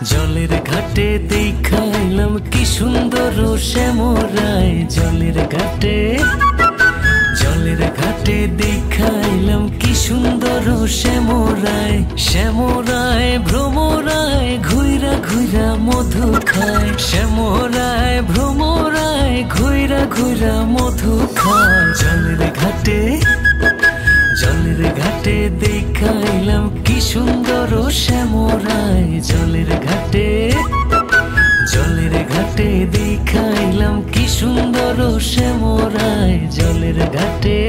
জলের ঘাটে দেখাইলাম কি সুন্দর শ্যামরায়, জলের ঘাটে দেখাইলাম কি সুন্দর শ্যামরায়। শ্যামরায় ভ্রমরায় ঘুইরা ঘুইরা মধু খায়, শ্যামরায় ভ্রমরায় ঘুইরা ঘুইরা মধু খায়। জলের ঘাটে দেখাইলাম কি সুন্দর শ্যামরায়, জলের ঘাটে দেখাইলাম কি সুন্দর শ্যামরায়, জলের ঘাটে।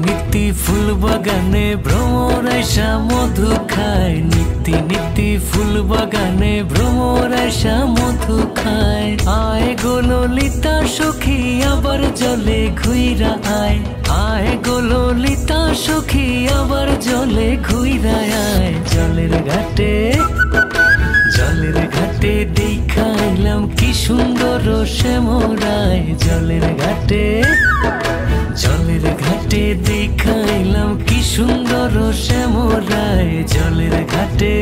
নিত্যি ফুল বাগানে ভ্রমর আইসা মধু খায়, নিত্যি ফুল বাগানে ভ্রমর আইসা মধু খায়। আয় গো ললিতা সখী আবার জলে ঘুইরা আয়, আয় গো ললিতা সখী আবার জলে ঘুইরা আয়। জলের ঘাটে দেখাইলাম কি সুন্দর শ্যামরায়, জলের ঘাটে দেখাইলাম কি সুন্দর শ্যামরায়, জলের ঘাটে।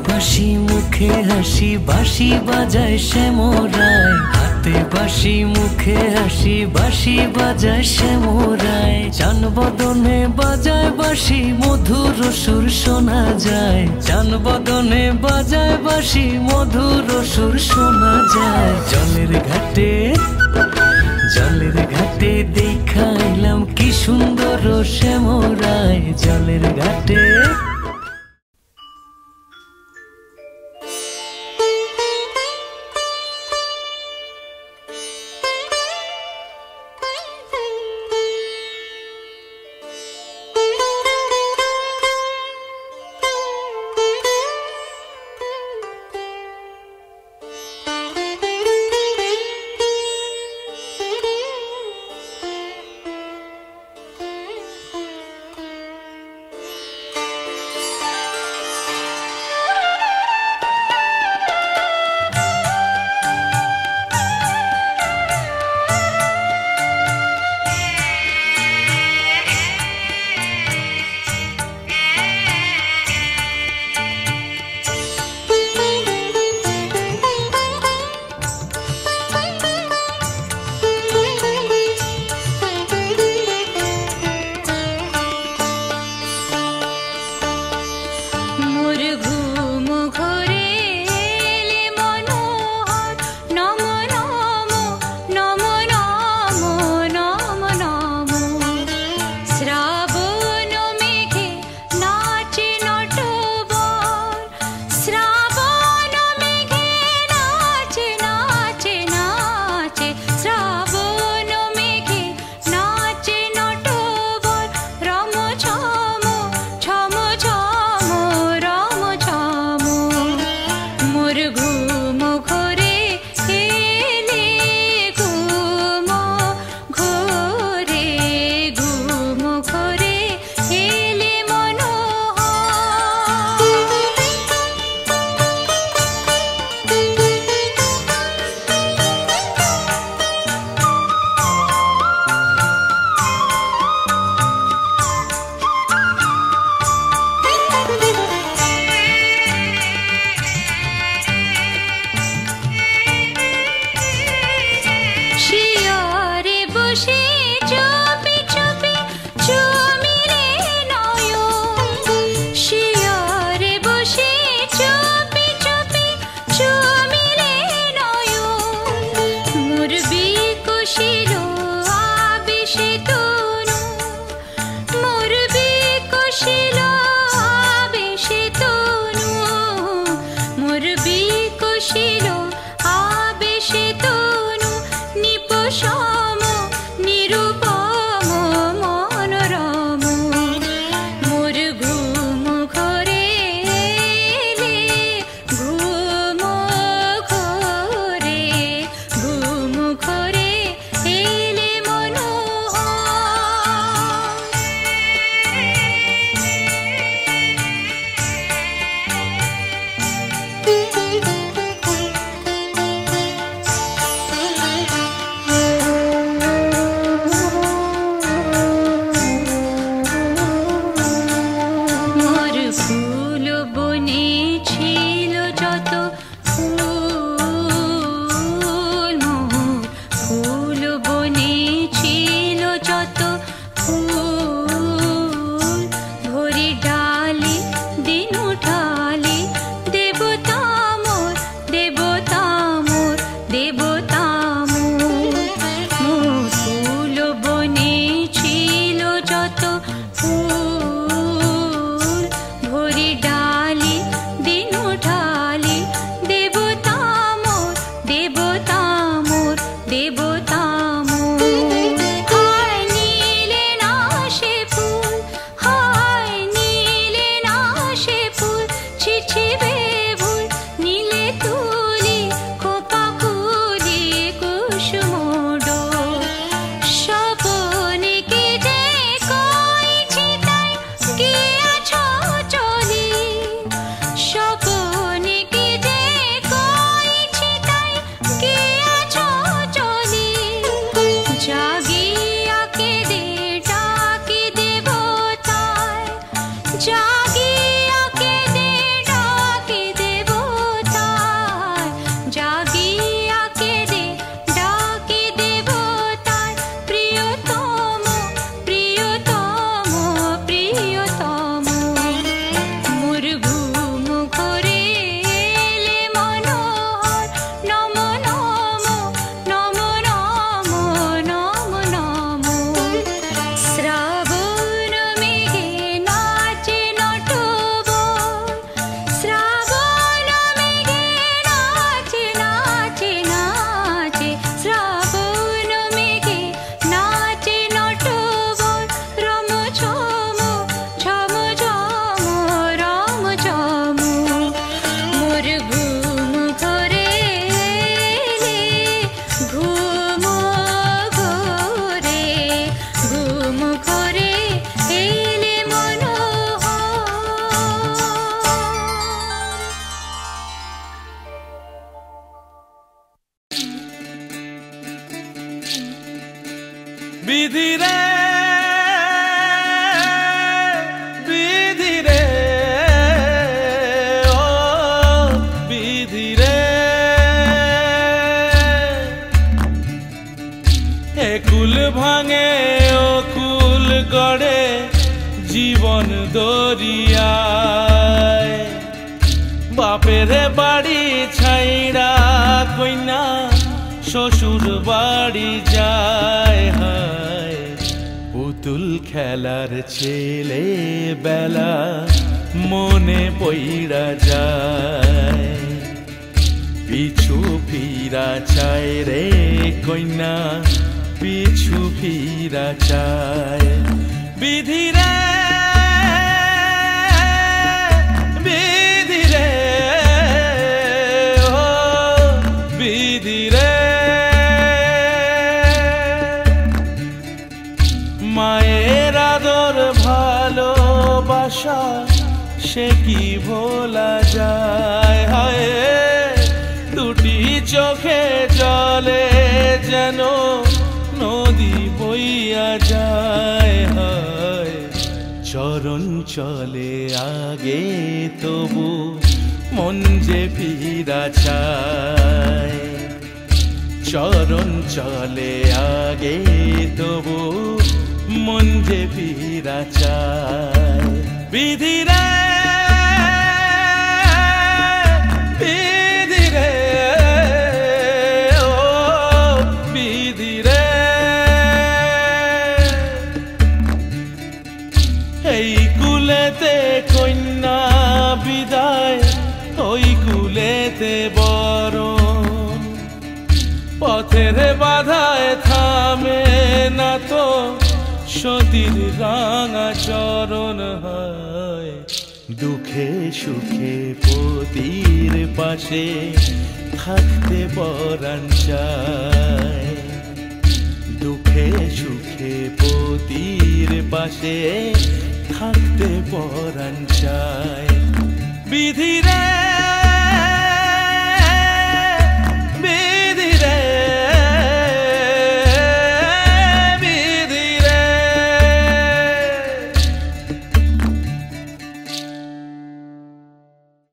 বাঁশি মুখে হাসি বাঁশি বাজায় শ্যামরায়, হাতে বাঁশি মুখে হাসি বাঁশি বাজায় শ্যামরায়। চান বদনে বাজায় বাঁশি মধুর সুর শোনা যায়, চান বদনে বাজায় বাঁশি মধুর সুর শোনা যায়। জলের ঘাটে দেখাইলাম কি সুন্দর শ্যামরায়, জলের ঘাটে। ফুল ভরি ডালি দিন উঠালি দেবতা মোর দেবতা মোর দেবতা মোর হায় নীলে না সে ফুল হায় নীলে না সে ফুল ছিছিবে ভুল নীলে তুলি খোপা খুলি কুসুম ডোর স্বপনে কে যে কইছি তাই কে আছো চলি স্বপনে কে যে কইছি তাই কে আছো চলি জাগিয়া কে দে ডাকি দেবতায় জাগিয়া কে দে ডাকি দেবতায় জাগিয়া কে দে ডাকি দেবতায় প্রিয়তম প্রিয়তম প্রিয়তম মোর ঘুম ঘরে এলে মনোহর নম নম নম নম নম নম শ্রাবণ মেঘে নাচে নটবর শ্রাবণ মেঘে নাচে নাচে নাচে শ্রাবণ মেঘে নাচে নটবর রম ঝম ঝম ঝম রম ঝম মোর ঘুম ঘরে এলে ঘুম ঘরে এলে মনোহর বিধি রে বিধি রে ও বিধি রে একুল ভাঙে ও কুল গড়ে জীবন দরিয়ায় বাপের বাড়ি ছাইড়া কইনা শ্বশুর বাড়ি যায় হায় পুতুল খেলার ছেলে বেলা মনে পইড়া যায় পিছু ফিরা চায় রে কইনা পিছু ফিরা চায় বিধি রে বিধি রে ও বিধি রে মায়ের আদর ভালোবাসা সে কি ভোলা যায় হায় দুটি চোখে জলে যেন নদী বইয়া যায় হায় চরণ চলে আগে তবু মন যে ফিরা চায় চরণ চলে আগে তবু মন যে ফিরা চায় বিধি রে বিধি রে ও বিধি রে এই কুলেতে কন্যা বিদায় ওই কুলেতে বরণ পথের বাধায় থামে না তো সতীর রাঙা চরণ হয় দুঃখে সুখে পতির পাশে থাকতে পরাণ চায় দুঃখে সুখে পতির পাশে থাকতে পরাণ চায় বিধি রে